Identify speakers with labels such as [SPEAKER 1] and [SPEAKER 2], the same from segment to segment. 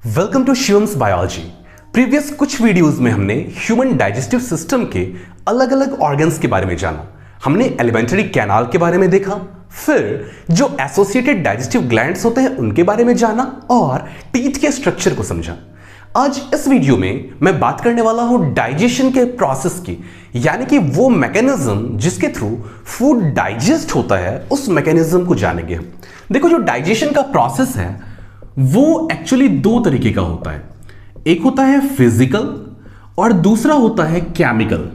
[SPEAKER 1] Welcome to Shivam's biology. Previous कुछ videos में हमने ह्यूमन डाइजेस्टिव सिस्टम के अलग अलग ऑर्गन्स के बारे में जाना। हमने एलिमेंट्री कैनाल के बारे में देखा, फिर जो एसोसिएटेड डाइजेस्टिव ग्लैंड्स होते हैं उनके बारे में जाना और टीथ के स्ट्रक्चर को समझा। आज इस वीडियो में मैं बात करने वाला हूं डाइजेशन के प्रोसेस की, यानी कि वो मैकेनिज्म जिसके थ्रू फूड डाइजेस्ट होता है, उस मैकेनिज्म को जानेंगे हम। देखो, जो डाइजेशन का प्रोसेस है वो एक्चुअली दो तरीके का होता है। एक होता है फिजिकल और दूसरा होता है केमिकल।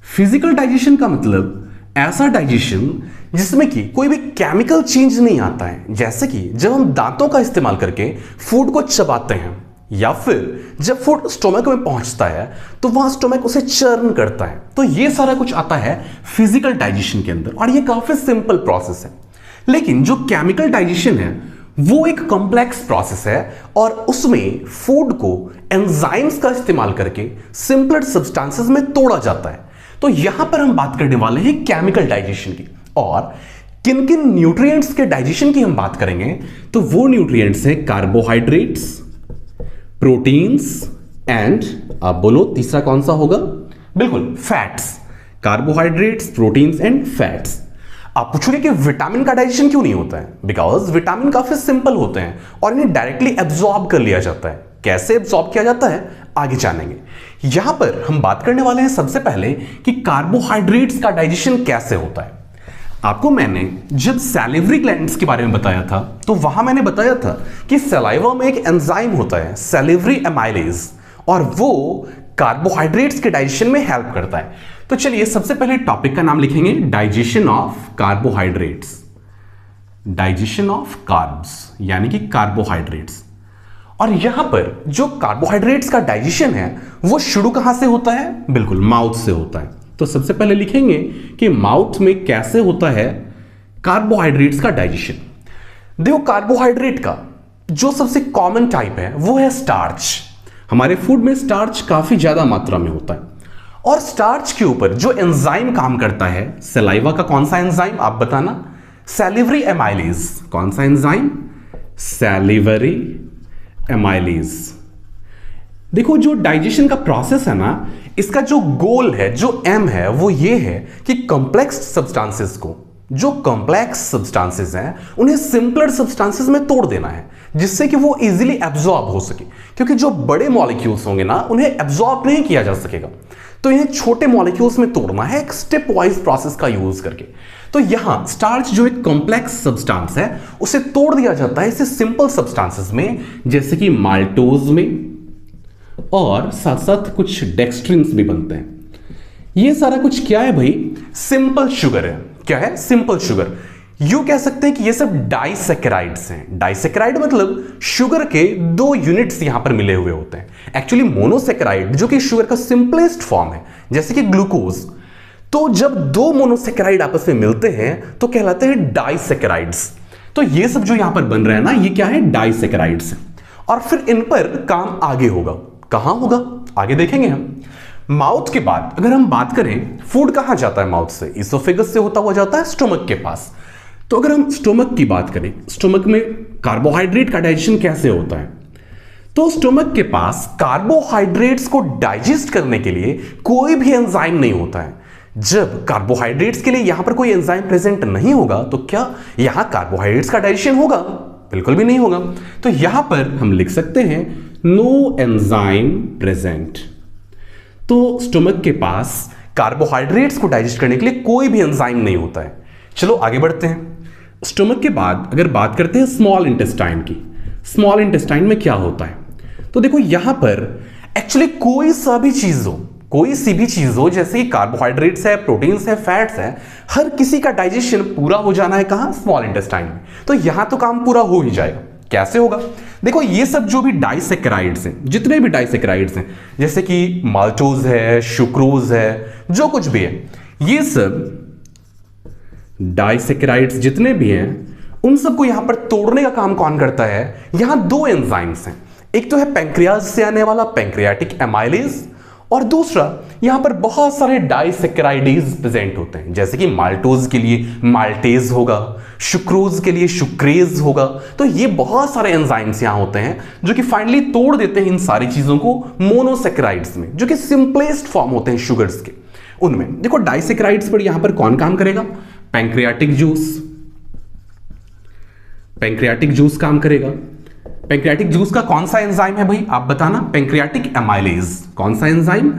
[SPEAKER 1] फिजिकल डाइजेशन का मतलब ऐसा डाइजेशन जिसमें कि कोई भी केमिकल चेंज नहीं आता है, जैसे कि जब हम दांतों का इस्तेमाल करके फूड को चबाते हैं या फिर जब फूड स्टोमक में पहुंचता है तो वहां स्टोमक उसे चर्न करता है। तो ये सारा कुछ आता है फिजिकल डाइजेशन के अंदर और ये काफी सिंपल प्रोसेस है। लेकिन जो केमिकल डाइजेशन है वो एक कॉम्प्लेक्स प्रोसेस है और उसमें फूड को एंजाइम्स का इस्तेमाल करके सिंपलर सब्सटेंसेस में तोड़ा जाता है। तो यहां पर हम बात करने वाले हैं केमिकल डाइजेशन की, और किन किन न्यूट्रिएंट्स के डाइजेशन की हम बात करेंगे तो वो न्यूट्रिएंट्स हैं कार्बोहाइड्रेट्स, प्रोटीन्स एंड, आप बोलो तीसरा कौन सा होगा? बिल्कुल, fats. Carbohydrates, proteins and fats. आप पूछोगे कि विटामिन का डाइजेशन क्यों नहीं होता है? बिकॉज विटामिन काफी सिंपल होते हैं और इन्हें डायरेक्टली एब्जॉर्ब कर लिया जाता है। कैसे एब्जॉर्ब किया जाता है आगे जानेंगे। यहां पर हम बात करने वाले हैं सबसे पहले कि कार्बोहाइड्रेट्स का डाइजेशन कैसे होता है। आपको मैंने जब सैलिवरी ग्लैंड्स के बारे में बताया था तो वहां मैंने बताया था कि सलाइवा में एक एंजाइम होता है सैलिवरी एमाइलेज, और वो कार्बोहाइड्रेट्स के डाइजेशन में हेल्प करता है। तो चलिए सबसे पहले टॉपिक का नाम लिखेंगे digestion of carbohydrates. Digestion of carbs यानी कि कार्बोहाइड्रेट्स। और यहां पर जो कार्बोहाइड्रेट्स का डाइजेशन है वो शुरू कहां से होता है? बिल्कुल, माउथ से होता है। तो सबसे पहले लिखेंगे कि माउथ में कैसे होता है कार्बोहाइड्रेट्स का डाइजेशन। देखो, कार्बोहाइड्रेट का जो सबसे कॉमन टाइप है वो है स्टार्च। हमारे फूड में स्टार्च काफी ज्यादा मात्रा में होता है और स्टार्च के ऊपर जो एंजाइम काम करता है, सलाइवा का कौन सा एंजाइम आप बताना? Salivary amylase. कौन सा एंजाइम? Salivary amylase. देखो, जो डाइजेशन का प्रोसेस है ना, इसका जो गोल है, जो एम है, वो ये है कि कॉम्प्लेक्स सब्सटेंसेस को, जो कॉम्प्लेक्स सब्सटेंसेस हैं उन्हें सिंपलर सब्सटेंसेस में तोड़ देना है जिससे कि वो इजीली एब्जॉर्ब हो सके। क्योंकि जो बड़े मॉलिक्यूल्स होंगे ना उन्हें एब्जॉर्ब नहीं किया जा सकेगा, तो इन्हें छोटे मॉलिक्यूल्स में तोड़ना है एक स्टेप वाइज प्रोसेस का यूज करके। तो यहां स्टार्च जो एक कॉम्प्लेक्स सब्सटेंस है उसे तोड़ दिया जाता है इसे सिंपल सब्सटेंसेस में, जैसे कि माल्टोज में, और साथ साथ कुछ डेक्सट्रिन्स भी बनते हैं। ये सारा कुछ क्या है भाई? सिंपल शुगर है। क्या है? Simple sugar. यू कह सकते हैं कि ये सब डाइसैकेराइड्स हैं। डाइसैकेराइड मतलब शुगर के दो यूनिट्स यहां पर मिले हुए होते हैं। एक्चुअली मोनोसैकेराइड जो कि शुगर का सिंपलेस्ट फॉर्म है, जैसे कि ग्लूकोज, तो जब दो मोनोसैकेराइड आपस में मिलते हैं तो कहलाते हैं डाइसैकेराइड्स। तो ये सब जो यहां पर बन रहा है ना, ये क्या है? डाइसैकेराइड्स। और फिर इन पर काम आगे होगा। कहां होगा आगे देखेंगे हम। माउथ के बाद अगर हम बात करें, फूड कहां जाता है? माउथ से, इसोफेगस से होता हुआ जाता है स्टोमक के पास। तो अगर हम स्टोमक की बात करें, स्टोमक में कार्बोहाइड्रेट का डाइजेशन कैसे होता है? तो स्टोमक के पास कार्बोहाइड्रेट्स को डाइजेस्ट करने के लिए कोई भी एंजाइम नहीं होता है। जब कार्बोहाइड्रेट्स के लिए यहां पर कोई एंजाइम प्रेजेंट नहीं होगा तो क्या यहां कार्बोहाइड्रेट्स का डाइजेशन होगा? बिल्कुल भी नहीं होगा। तो यहां पर हम लिख सकते हैं नो एंजाइम प्रेजेंट। तो स्टोमक के पास कार्बोहाइड्रेट्स को डाइजेस्ट करने के लिए कोई भी एंजाइम नहीं होता है। चलो आगे बढ़ते हैं। स्टोमक के बाद अगर बात करते हैं स्मॉल इंटेस्टाइन की, स्मॉल इंटेस्टाइन में क्या होता है? तो देखो, यहां पर एक्चुअली कोई सी भी चीज हो, जैसे कार्बोहाइड्रेट्स है, प्रोटीन्स है, फैट्स है, हर किसी का डाइजेशन पूरा हो जाना है कहां? स्मॉल इंटेस्टाइन में। तो यहां तो काम पूरा हो ही जाएगा। कैसे होगा? देखो, ये सब जो भी डाइसैकेराइड्स हैं, जितने भी डाइसैकेराइड्स हैं, जैसे कि माल्टोज है, सुक्रोज है, जो कुछ भी है, ये सब डाइसैकेराइड्स जितने भी हैं उन सबको यहां पर तोड़ने का काम कौन करता है? यहां दो एंजाइम्स हैं। एक तो है पैंक्रियाज से आने वाला पैंक्रियाटिक एमाइलेज, और दूसरा, यहां पर बहुत सारे डाइसैकेराइडेज प्रेजेंट होते हैं, जैसे कि माल्टोज के लिए माल्टेज होगा, सुक्रोज के लिए सुक्रेज होगा। तो ये बहुत सारे एंजाइम्स यहां होते हैं जो कि फाइनली तोड़ देते हैं इन सारी चीजों को मोनोसैकेराइड्स में, जो कि सिंपलेस्ट फॉर्म होते हैं शुगर्स के। उनमें देखो डाइसैकेराइड्स पर यहां पर कौन काम करेगा? Pancreatic juice. पैंक्रियाटिक जूस काम करेगा। पैंक्रियाटिक जूस का कौन सा एंजाइम है भाई, आप बताना? Pancreatic amylase. कौन सा एंजाइम?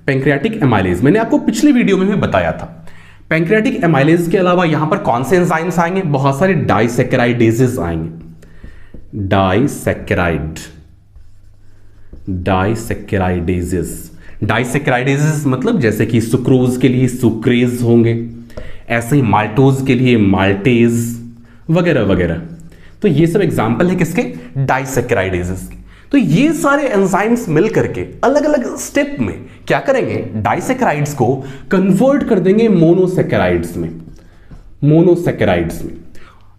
[SPEAKER 1] Pancreatic amylase. मैंने आपको पिछली वीडियो में भी बताया था। पैंक्रियाटिक एमाइलेज के अलावा यहां पर कौन से एंजाइम्स आएंगे? बहुत सारे डाइसैकेराइडेजेस आएंगे। डाइसैकेराइडेजेस मतलब जैसे कि सुक्रोज के लिए सुक्रेज होंगे, ऐसे ही माल्टोज के लिए माल्टेज वगैरह वगैरह। तो ये सब एग्जाम्पल है किसके? डाइसैकेराइडेजेस के। तो ये सारे एंजाइम्स मिलकर के अलग अलग स्टेप में क्या करेंगे? डाइसैकेराइड्स को कन्वर्ट कर देंगे मोनोसैकेराइड्स में।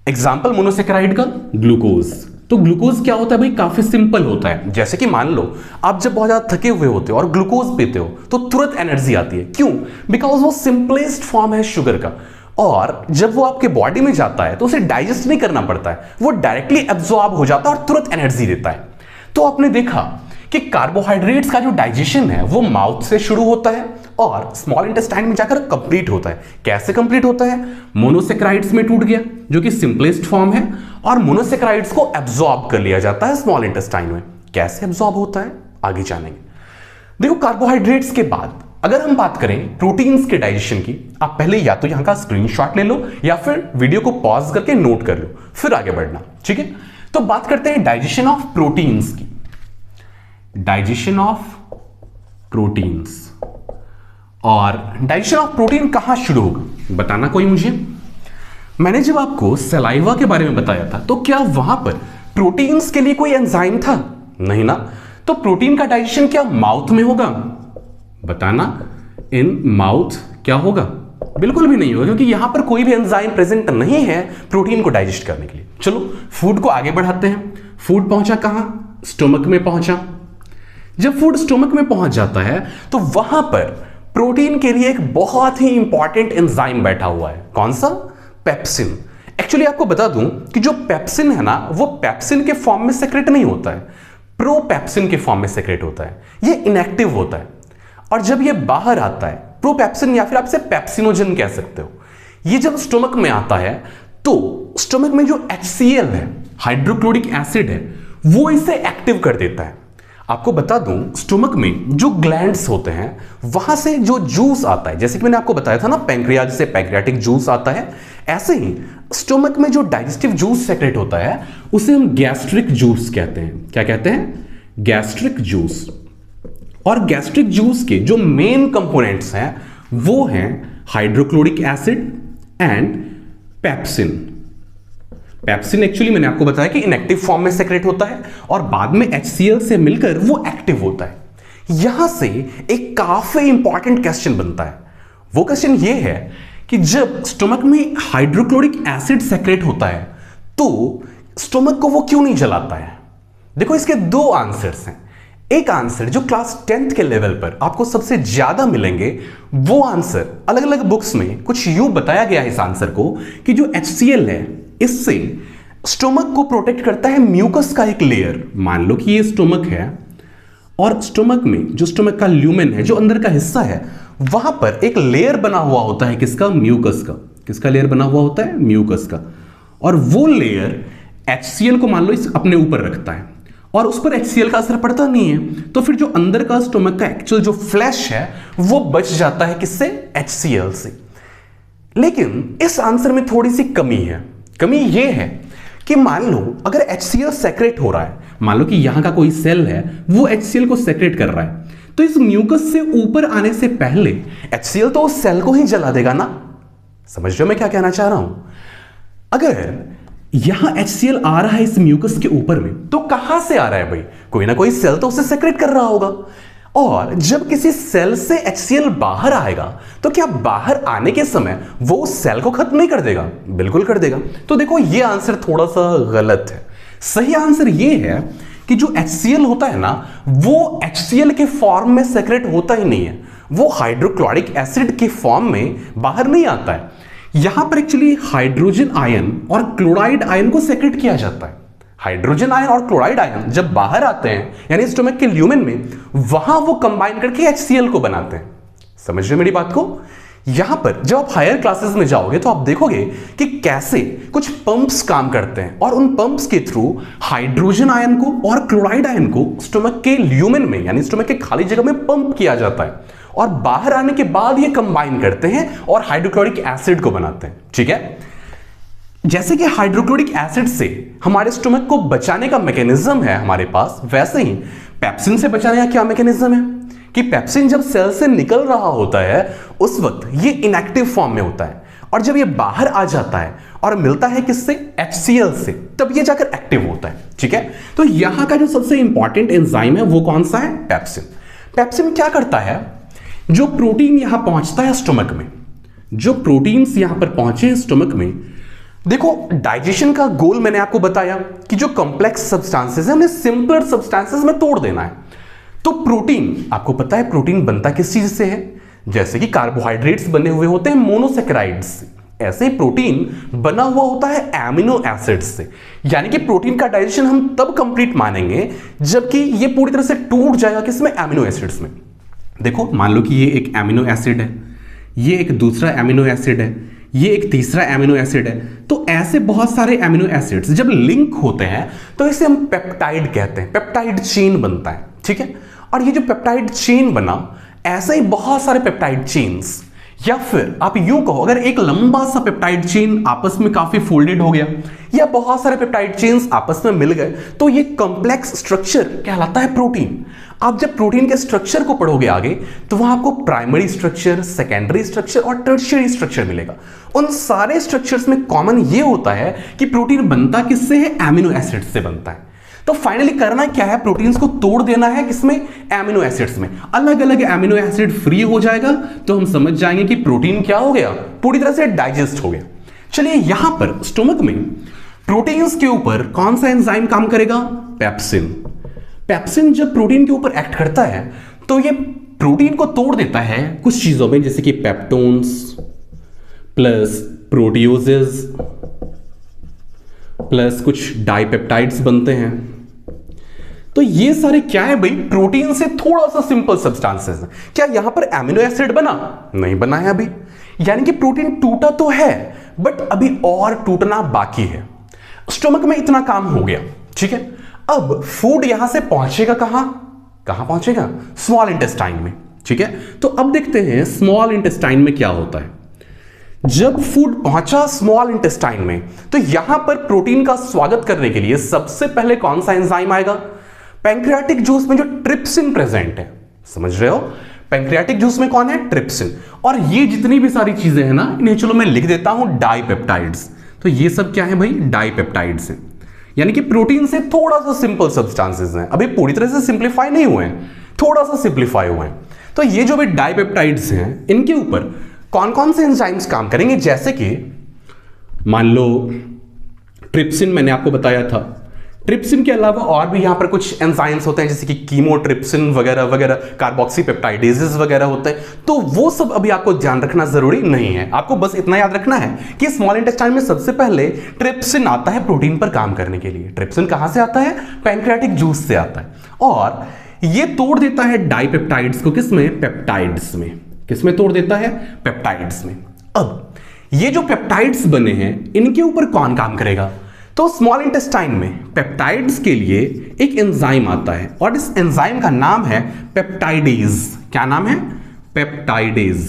[SPEAKER 1] एग्जाम्पल मोनोसैकेराइड का ग्लूकोज। तो ग्लूकोज क्या होता है भाई? काफी सिंपल होता है। जैसे कि मान लो आप जब बहुत ज्यादा थके हुए होते हो और ग्लूकोज पीते हो तो तुरंत एनर्जी आती है। क्यों? बिकॉज वो सिंपलेस्ट फॉर्म है शुगर का, और जब वो आपके बॉडी में जाता है तो उसे डाइजेस्ट नहीं करना पड़ता है, वो डायरेक्टली एब्जॉर्ब हो जाता है और तुरंत एनर्जी देता है। तो आपने देखा कि कार्बोहाइड्रेट्स का जो डाइजेशन है वो माउथ से शुरू होता है और स्मॉल इंटेस्टाइन में जाकर कंप्लीट होता है। कैसे कंप्लीट होता है? मोनोसैकेराइड्स में टूट गया जो कि सिंपलेस्ट फॉर्म है, और मोनोसैकेराइड्स को एब्जॉर्ब कर लिया जाता है स्मॉल इंटेस्टाइन में। कैसे एब्जॉर्ब होता है आगे जानेंगे। देखो कार्बोहाइड्रेट्स के बाद अगर हम बात करें प्रोटीन्स के डाइजेशन की, आप पहले या तो यहां का स्क्रीनशॉट ले लो या फिर वीडियो को पॉज करके नोट कर लो, फिर आगे बढ़ना, ठीक है? तो बात करते हैं डाइजेशन ऑफ प्रोटीन्स की। डाइजेशन ऑफ प्रोटीन्स, और डाइजेशन ऑफ प्रोटीन कहां शुरू होगा बताना कोई मुझे? मैंने जब आपको सलाइवा के बारे में बताया था तो क्या वहां पर प्रोटीन्स के लिए कोई एंजाइम था? नहीं ना। तो प्रोटीन का डाइजेशन क्या माउथ में होगा? बताना। इन माउथ क्या होगा? बिल्कुल भी नहीं होगा, क्योंकि यहां पर कोई भी एंजाइम प्रेजेंट नहीं है प्रोटीन को डाइजेस्ट करने के लिए। चलो फूड को आगे बढ़ाते हैं। फूड पहुंचा कहां? स्टोमक में पहुंचा। जब फूड स्टोमक में पहुंच जाता है तो वहां पर प्रोटीन के लिए एक बहुत ही इंपॉर्टेंट एंजाइम बैठा हुआ है। कौन सा? पेप्सिन। एक्चुअली आपको बता दूं कि जो पेप्सिन है ना, वो पेप्सिन के फॉर्म में सेक्रेट नहीं होता है, प्रोपेप्सिन के फॉर्म में सेक्रेट होता है। ये इनएक्टिव होता है, और जब ये बाहर आता है प्रोपेप्सिन, या फिर आप इसे पेप्सिनोजन कह सकते हो, ये जब स्टोमक में आता है तो स्टोमक में जो HCl है, हाइड्रोक्लोरिक एसिड है, वो इसे एक्टिव कर देता है। आपको बता दूं स्टोमक में जो ग्लैंड्स होते हैं वहां से जो जूस आता है, जैसे कि मैंने आपको बताया था ना पैंक्रियाज से पैंक्रियाटिक जूस आता है, ऐसे ही स्टोमक में जो डाइजेस्टिव जूस सेक्रेट होता है उसे हम गैस्ट्रिक जूस कहते हैं। क्या कहते हैं? Gastric juice. और गैस्ट्रिक जूस के जो मेन कंपोनेंट्स हैं वो हैं hydrochloric acid and pepsin. Pepsin actually मैंने आपको बताया कि इनएक्टिव फॉर्म में सेक्रेट होता है और बाद में HCl से मिलकर वो एक्टिव होता है। यहां से एक काफी इंपॉर्टेंट क्वेश्चन बनता है। वो क्वेश्चन ये है कि जब स्टोमक में हाइड्रोक्लोरिक एसिड सेक्रेट होता है तो स्टोमक को वो क्यों नहीं जलाता है? देखो इसके दो आंसर्स हैं। एक आंसर जो क्लास 10th के लेवल पर आपको सबसे ज्यादा मिलेंगे, वो आंसर अलग अलग बुक्स में कुछ यूं बताया गया है इस आंसर को कि जो HCl है इससे स्टोमक को प्रोटेक्ट करता है म्यूकस का एक लेयर। मान लो कि ये स्टोमक है और स्टोमक में जो स्टोमक का ल्यूमेन है, जो अंदर का हिस्सा है, वहां पर एक लेयर बना हुआ होता है किसका? म्यूकस का। किसका लेयर बना हुआ होता है? म्यूकस का। और वो लेयर HCl को मान लो इस अपने ऊपर रखता है और उस पर HCl का असर पड़ता नहीं है, तो फिर जो अंदर का स्टोमक का एक्चुअल जो फ्लैश है वो बच जाता है किससे? HCl से। लेकिन इस आंसर में थोड़ी सी कमी है। कमी ये है कि मान लो अगर HCl सेक्रेट हो रहा है, मान लो कि यहां का कोई सेल है वो HCl को सेक्रेट कर रहा है, तो इस म्यूकस से ऊपर आने से पहले HCl तो उस सेल को ही जला देगा ना। समझ रहे हो मैं क्या कहना चाह रहा हूं? अगर यहां HCl आ रहा है इस म्यूकस के ऊपर में, तो कहां से आ रहा है भाई? कोई ना कोई सेल तो उसे सेक्रेट कर रहा होगा। और जब किसी सेल से HCl बाहर आएगा तो क्या बाहर आने के समय वो उस सेल को खत्म नहीं कर देगा? बिल्कुल कर देगा। तो देखो ये आंसर थोड़ा सा गलत है। सही आंसर ये है कि जो HCl होता है ना, वो HCl के फॉर्म में सेक्रेट होता ही नहीं है, वो हाइड्रोक्लोरिक एसिड के फॉर्म में बाहर नहीं आता है। यहां पर एक्चुअली हाइड्रोजन आयन और क्लोराइड आयन को सेक्रेट किया जाता है। हाइड्रोजन आयन और क्लोराइड आयन जब बाहर आते हैं यानी स्टोमक के ल्यूमेन में, वहां वो कंबाइन करके HCl को बनाते हैं। समझ रहे मेरी बात को? यहां पर जब आप हायर क्लासेस में जाओगे तो आप देखोगे कि कैसे कुछ पंप्स काम करते हैं और उन पंप्स के थ्रू हाइड्रोजन आयन को और क्लोराइड आयन को स्टोमक के ल्यूमेन में यानी स्टोमक के खाली जगह में पंप किया जाता है और बाहर आने के बाद ये कंबाइन करते हैं और हाइड्रोक्लोरिक एसिड को बनाते हैं। ठीक है, जैसे कि हाइड्रोक्लोरिक एसिड से हमारे स्टोमक को बचाने का मैकेनिज्म है हमारे पास, वैसे ही पेप्सिन से बचाने का क्या मैकेनिज्म है कि पेप्सिन जब सेल से निकल रहा होता है उस वक्त ये इनएक्टिव फॉर्म में होता है और जब ये बाहर आ जाता है और मिलता है किससे? HCl से, तब ये जाकर एक्टिव होता है। ठीक है, तो यहां का जो सबसे इंपॉर्टेंट एंजाइम है वो कौन सा है? पेप्सिन। पेप्सिन क्या करता है? जो प्रोटीन यहां पहुंचता है स्टोमक में, जो प्रोटीन्स यहां पर पहुंचे स्टोमक में, देखो डाइजेशन का गोल मैंने आपको बताया कि जो कॉम्प्लेक्स सब्सटेंसेस है उन्हें सिंपलर सब्सटेंसेस में तोड़ देना है। तो प्रोटीन, आपको पता है प्रोटीन बनता किस चीज से है? जैसे कि कार्बोहाइड्रेट्स बने हुए होते हैं मोनोसेकेराइड्स से, ऐसे ही प्रोटीन बना हुआ होता है एमिनो एसिड्स से। यानी कि प्रोटीन का डाइजेशन हम तब कंप्लीट मानेंगे जबकि ये पूरी तरह से टूट जाएगा किसमें? एमिनो एसिड्स में। देखो मान लो कि ये एक एमिनो एसिड है, ये एक दूसरा एमिनो एसिड है, ये एक तीसरा एमिनो एसिड है। तो ऐसे बहुत सारे एमिनो एसिड्स जब लिंक होते हैं तो इसे हम पेप्टाइड कहते हैं, पेप्टाइड चेन बनता है। ठीक है, और ये जो पेप्टाइड चेन बना, ऐसे ही बहुत सारे पेप्टाइड चेन्स, या फिर आप यूं कहो अगर एक लंबा सा पेप्टाइड चेन आपस में काफी फोल्डेड हो गया या बहुत सारे पेप्टाइड चेन्स आपस में मिल गए तो ये कॉम्प्लेक्स स्ट्रक्चर कहलाता है प्रोटीन। आप जब प्रोटीन के स्ट्रक्चर को पढ़ोगे आगे तो वहां आपको प्राइमरी स्ट्रक्चर, सेकेंडरी स्ट्रक्चर और टर्शियरी स्ट्रक्चर मिलेगा। उन सारे स्ट्रक्चर्स में कॉमन ये होता है कि प्रोटीन बनता किससे है? एमिनो एसिड से बनता है। तो फाइनली करना क्या है? प्रोटीन्स को तोड़ देना है किसमें? एमिनो एसिड्स में। अलग अलग एमिनो एसिड फ्री हो जाएगा तो हम समझ जाएंगे कि प्रोटीन क्या हो गया? पूरी तरह से डाइजेस्ट हो गया। चलिए यहां पर स्टोमक में प्रोटीन्स के ऊपर कौन सा एंजाइम काम करेगा? पेप्सिन। पेप्सिन जब प्रोटीन के ऊपर एक्ट करता है तो ये प्रोटीन को तोड़ देता है कुछ चीजों में, जैसे कि पेप्टोन्स प्लस प्रोटियोजेस प्लस कुछ डाइपेप्टाइड्स बनते हैं। तो ये सारे क्या है भाई? प्रोटीन से थोड़ा सा सिंपल सब्सटेंसेस हैं। क्या यहां पर एमिनो एसिड बना? नहीं बना है अभी। यानी कि प्रोटीन टूटा तो है बट अभी और टूटना बाकी है। स्टोमक में इतना काम हो गया। ठीक है, अब फूड यहां से पहुंचेगा कहां पहुंचेगा? स्मॉल इंटेस्टाइन में। ठीक है, तो अब देखते हैं स्मॉल इंटेस्टाइन में क्या होता है। जब फूड पहुंचा स्मॉल इंटेस्टाइन में तो यहां पर प्रोटीन का स्वागत करने के लिए सबसे पहले कौन सा एंजाइम आएगा? पैंक्रियाटिक जूस में जो ट्रिप्सिन प्रेजेंट है। समझ रहे हो? पैंक्रियाटिक जूस में कौन है? ट्रिप्सिन। और ये जितनी भी सारी चीजें हैं ना, इन्हें चलो मैं लिख देता हूं डाइपेप्टाइड्स। तो ये सब क्या है भाई? डाइपेप्टाइड्स हैं। यानी कि प्रोटीन से थोड़ा सा सिंपल सब्सटेंसेस हैं, अभी पूरी तरह से सिंप्लीफाई नहीं हुए हैं, थोड़ा सा सिंप्लीफाई हुए हैं। तो ये जो भी डाइपेप्टाइड्स हैं इनके ऊपर कौन कौन से एंजाइम्स काम करेंगे? जैसे कि मान लो ट्रिप्सिन मैंने आपको बताया था। ट्रिप्सिन के अलावा और भी यहां पर कुछ एंजाइम्स होते हैं जैसे कि कीमोट्रिप्सिन वगैरह वगैरह, कार्बोक्सीपेप्टाइडेजेस वगैरह होते हैं। तो वो सब अभी आपको ध्यान रखना जरूरी नहीं है। आपको बस इतना याद रखना है कि स्मॉल इंटेस्टाइन में सबसे पहले ट्रिप्सिन आता है प्रोटीन पर काम करने के लिए। ट्रिप्सिन कहां से आता है? पैंक्रियाटिक जूस से आता है। और ये तोड़ देता है डाइपेप्टाइड्स को किसमें? पेप्टाइड्स में। किसमें तोड़ देता है? पेप्टाइड्स में। अब ये जो पेप्टाइड्स बने हैं इनके ऊपर कौन काम करेगा? तो स्मॉल इंटेस्टाइन में पेप्टाइड्स के लिए एक एंजाइम आता है और इस एंजाइम का नाम है पेप्टाइडेज। क्या नाम है? पेप्टाइडेज।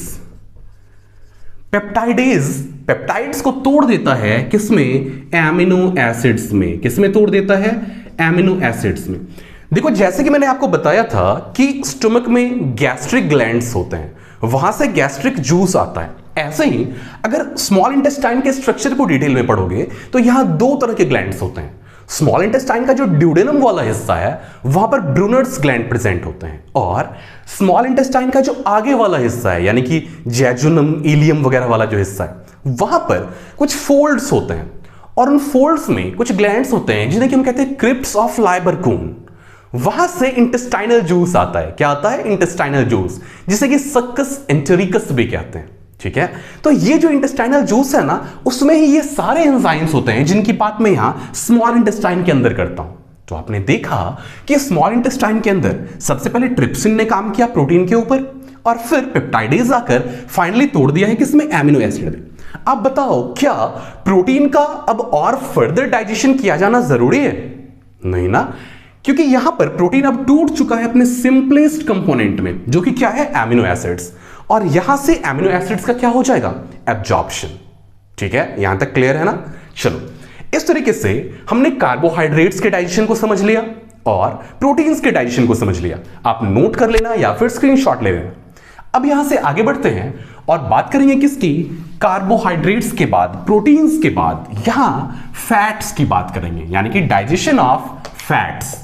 [SPEAKER 1] पेप्टाइडेज पेप्टाइड्स को तोड़ देता है किसमें? एमिनो एसिड्स में। किसमें तोड़ देता है? एमिनो एसिड्स में। देखो जैसे कि मैंने आपको बताया था कि स्टोमक में गैस्ट्रिक ग्लैंड्स होते हैं, वहां से गैस्ट्रिक जूस आता है। ऐसे ही अगर स्मॉल इंटेस्टाइन के स्ट्रक्चर को डिटेल में पढ़ोगे तो यहां दो तरह के ग्लैंड्स होते हैं। स्मॉल इंटेस्टाइन का जो ड्यूडेनम वाला हिस्सा है वहां पर ब्रूनर्स ग्लैंड प्रेजेंट होते हैं, और स्मॉल इंटेस्टाइन का जो आगे वाला हिस्सा है यानी कि जेजुनम, इलियम वगैरह वाला जो हिस्सा है वहां पर कुछ फोल्ड्स होते हैं, और उन फोल्ड्स में कुछ ग्लैंड्स होते हैं जिन्हें कि हम कहते हैं क्रिप्ट्स ऑफ लाइबरकून। वहां से इंटेस्टाइनल जूस आता है। क्या आता है? इंटेस्टाइनल जूस, जिसे कि सक्कस एंटेरिकस भी कहते हैं। ठीक है, तो ये जो इंटेस्टाइनल जूस है ना, उसमें ही ये सारे एंजाइम्स होते हैं जिनकी बात मैं यहां स्मॉल इंटेस्टाइन के अंदर करता हूं। तो आपने देखा कि स्मॉल इंटेस्टाइन के अंदर सबसे पहले ट्रिप्सिन ने काम किया प्रोटीन के ऊपर, और फिर पेप्टाइडेज आकर फाइनली तोड़ दिया है किसमें? एमिनो एसिड में। अब बताओ, क्या प्रोटीन का अब और फर्दर डाइजेशन किया जाना जरूरी है? नहीं ना, क्योंकि यहां पर प्रोटीन अब टूट चुका है अपने सिंपलेस्ट कंपोनेंट में, जो कि क्या है? Amino acids. और यहां से एमिनो एसिड्स का क्या हो जाएगा? एब्जॉर्प्शन। ठीक है, यहां तक क्लियर है ना? चलो, इस तरीके से हमने कार्बोहाइड्रेट्स के डाइजेशन को समझ लिया और प्रोटीन्स के डाइजेशन को समझ लिया। आप नोट कर लेना या फिर स्क्रीनशॉट ले लेना। अब यहां से आगे बढ़ते हैं और बात करेंगे किसकी? कार्बोहाइड्रेट्स के बाद, प्रोटीन्स के बाद यहां फैट्स की बात करेंगे, यानी कि digestion of fats.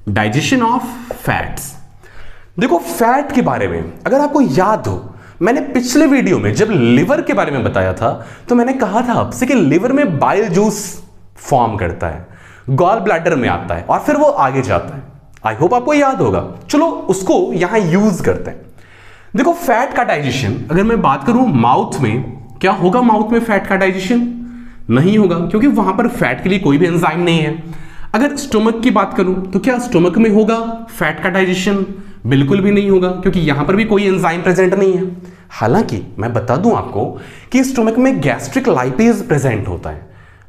[SPEAKER 1] Digestion of fats. देखो, फैट के बारे में अगर आपको याद हो, मैंने पिछले वीडियो में जब लिवर के बारे में बताया था तो मैंने कहा था आपसे कि लिवर में बाइल जूस फॉर्म करता है, गॉल ब्लैडर में आता है और फिर वो आगे जाता है। आई होप आपको याद होगा। चलो उसको यहां यूज करते हैं। देखो, फैट का डाइजेशन अगर मैं बात करूं माउथ में, क्या होगा? माउथ में फैट का डाइजेशन नहीं होगा, क्योंकि वहां पर फैट के लिए कोई भी एंजाइम नहीं है। अगर स्टोमक की बात करूं तो क्या स्टोमक में होगा फैट का डाइजेशन? बिल्कुल भी नहीं होगा, क्योंकि यहां पर भी कोई एंजाइम प्रेजेंट नहीं है। हालांकि मैं बता दूं आपको कि स्टोमक में गैस्ट्रिक लाइपेज प्रेजेंट होता है,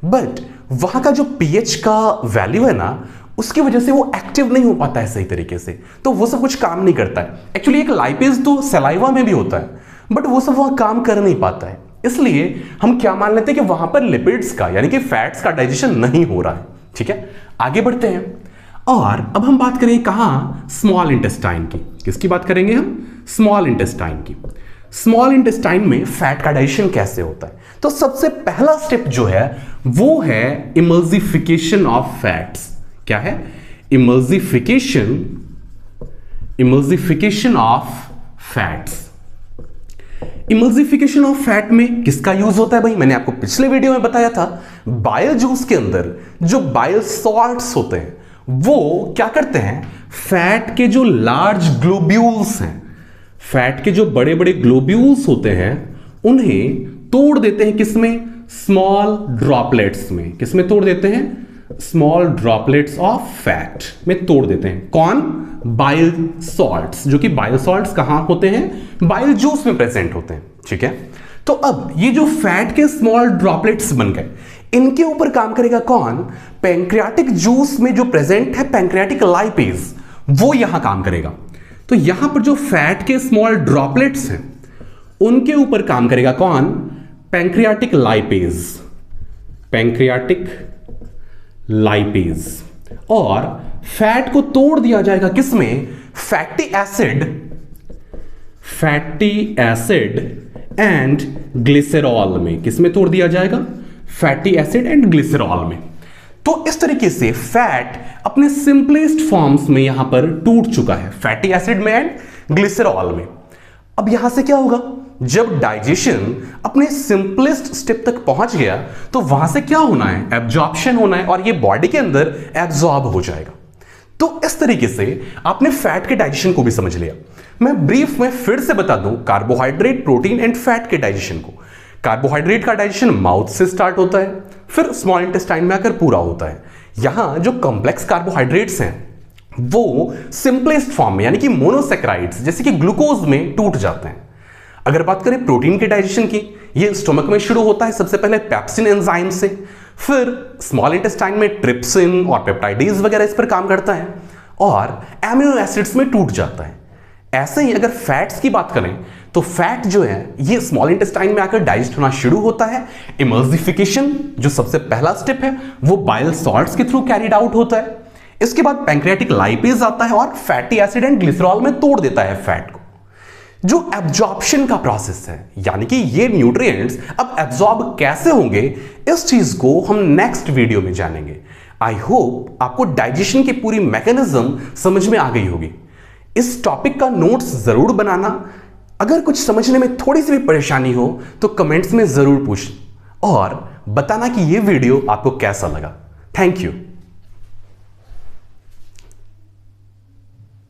[SPEAKER 1] बट वहां का जो पीएच का वैल्यू है ना, उसकी वजह से वो एक्टिव नहीं हो पाता है सही तरीके से, तो वो सब कुछ काम नहीं करता है। एक्चुअली एक लाइपेज तो सलाइवा में भी होता है, बट वो सब वहां काम कर नहीं पाता है। इसलिए हम क्या मान लेते हैं कि वहां पर लिपिड्स का यानी कि फैट्स का डाइजेशन नहीं हो रहा है। ठीक है, आगे बढ़ते हैं और अब हम बात करेंगे कहां? स्मॉल इंटेस्टाइन की। किसकी बात करेंगे हम? स्मॉल इंटेस्टाइन की। स्मॉल इंटेस्टाइन में फैट का डाइजेशन कैसे होता है? तो सबसे पहला स्टेप जो है वो है इमल्सिफिकेशन ऑफ फैट्स। क्या है? Emulsification of fats. Emulsification of fat में किसका यूज होता है भाई? मैंने आपको पिछले वीडियो में बताया था, बाइल जूस के अंदर जो बाइल सॉल्ट्स होते हैं वो क्या करते हैं? फैट के जो लार्ज ग्लोब्यूल्स हैं, फैट के जो बड़े बड़े ग्लोब्यूल्स होते हैं, उन्हें तोड़ देते हैं किसमें? स्मॉल ड्रॉपलेट्स में। किसमें तोड़ देते हैं? स्मॉल ड्रॉपलेट्स ऑफ फैट में तोड़ देते हैं। कौन? बाइल सॉल्ट्स, जो कि बाइल सॉल्ट्स कहां होते हैं? बाइल जूस में प्रेजेंट होते हैं। ठीक है, तो अब ये जो फैट के स्मॉल ड्रॉपलेट्स बन गए, इनके ऊपर काम करेगा कौन? पैंक्रियाटिक जूस में जो प्रेजेंट है पैंक्रियाटिक लाइपेज, वो यहां काम करेगा। तो यहां पर जो फैट के स्मॉल ड्रॉपलेट्स हैं उनके ऊपर काम करेगा कौन? Pancreatic lipase. Pancreatic lipase. और फैट को तोड़ दिया जाएगा किसमें? फैटी एसिड एंड ग्लिसरॉल में। किसमें तोड़ दिया जाएगा? फैटी एसिड एंड ग्लिसरॉल में। तो इस तरीके से फैट अपने सिंपलेस्ट फॉर्म्स में यहां पर टूट चुका है, फैटी एसिड में एंड ग्लिसरॉल में। अब यहां से क्या होगा? जब डाइजेशन अपने सिंपलेस्ट स्टेप तक पहुंच गया तो वहां से क्या होना है? एब्जॉर्प्शन होना है, और ये बॉडी के अंदर एब्जॉर्ब हो जाएगा। तो इस तरीके से आपने फैट के डाइजेशन को भी समझ लिया। मैं ब्रीफ में फिर से बता दूं कार्बोहाइड्रेट, प्रोटीन एंड फैट के डाइजेशन को। कार्बोहाइड्रेट का डाइजेशन माउथ से स्टार्ट होता है, फिर स्मॉल इंटेस्टाइन में आकर पूरा होता है। यहां जो कॉम्प्लेक्स कार्बोहाइड्रेट्स हैं वो सिंपलेस्ट फॉर्म में यानी कि मोनोसैकेराइड्स जैसे कि ग्लूकोज में टूट जाते हैं। अगर बात करें प्रोटीन के डाइजेशन की, ये स्टोमक में शुरू होता है सबसे पहले पेप्सिन एंजाइम से, फिर स्मॉल इंटेस्टाइन में ट्रिप्सिन और पेप्टाइडेज वगैरह इस पर काम करता है और एमिनो एसिड्स में टूट जाता है। ऐसे ही अगर फैट्स की बात करें तो फैट जो है ये स्मॉल इंटेस्टाइन में आकर डाइजेस्ट होना शुरू होता है। इमल्सिफिकेशन जो सबसे पहला स्टेप है वो बाइल सॉल्ट्स के थ्रू कैरिड आउट होता है। इसके बाद पैंक्रियाटिक लाइपेज आता है और फैटी एसिड एंड ग्लिसरॉल में तोड़ देता है फैट को। जो एब्जॉर्प्शन का प्रोसेस है यानी कि ये न्यूट्रिएंट्स अब एब्जॉर्ब कैसे होंगे, इस चीज को हम नेक्स्ट वीडियो में जानेंगे। आई होप आपको डाइजेशन की पूरी मैकेनिज्म समझ में आ गई होगी। इस टॉपिक का नोट्स जरूर बनाना। अगर कुछ समझने में थोड़ी सी भी परेशानी हो तो कमेंट्स में जरूर पूछना और बताना कि ये वीडियो आपको कैसा लगा। Thank you.